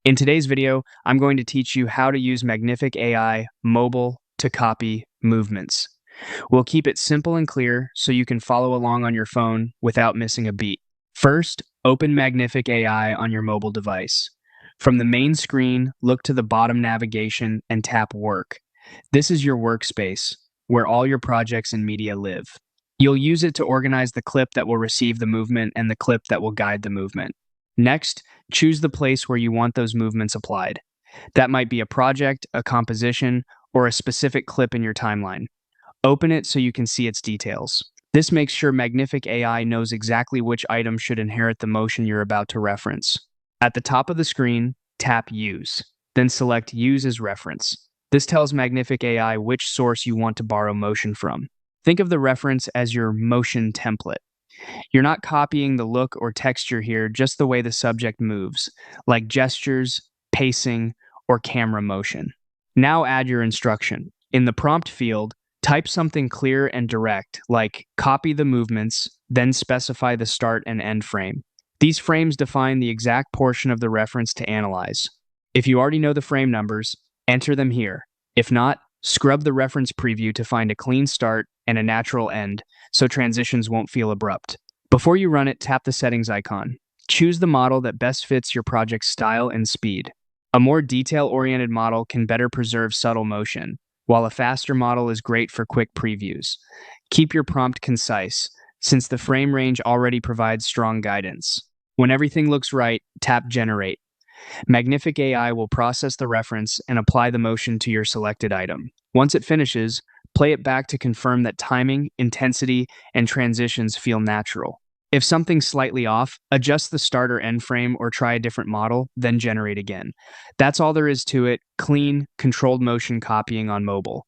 In today's video, I'm going to teach you how to use Magnific AI Mobile to copy movements. We'll keep it simple and clear so you can follow along on your phone without missing a beat. First, open Magnific AI on your mobile device. From the main screen, look to the bottom navigation and tap Work. This is your workspace, where all your projects and media live. You'll use it to organize the clip that will receive the movement and the clip that will guide the movement. Next, choose the place where you want those movements applied. That might be a project, a composition, or a specific clip in your timeline. Open it so you can see its details. This makes sure Magnific AI knows exactly which item should inherit the motion you're about to reference. At the top of the screen, tap Use, then select Use as Reference. This tells Magnific AI which source you want to borrow motion from. Think of the reference as your motion template. You're not copying the look or texture here, just the way the subject moves, like gestures, pacing, or camera motion. Now add your instruction. In the prompt field, type something clear and direct, like copy the movements, then specify the start and end frame. These frames define the exact portion of the reference to analyze. If you already know the frame numbers, enter them here. If not, scrub the reference preview to find a clean start and a natural end, so transitions won't feel abrupt. Before you run it, tap the settings icon. Choose the model that best fits your project's style and speed. A more detail-oriented model can better preserve subtle motion, while a faster model is great for quick previews. Keep your prompt concise, since the frame range already provides strong guidance. When everything looks right, tap Generate. Magnific AI will process the reference and apply the motion to your selected item. Once it finishes, play it back to confirm that timing, intensity, and transitions feel natural. If something's slightly off, adjust the start or end frame or try a different model, then generate again. That's all there is to it: clean, controlled motion copying on mobile.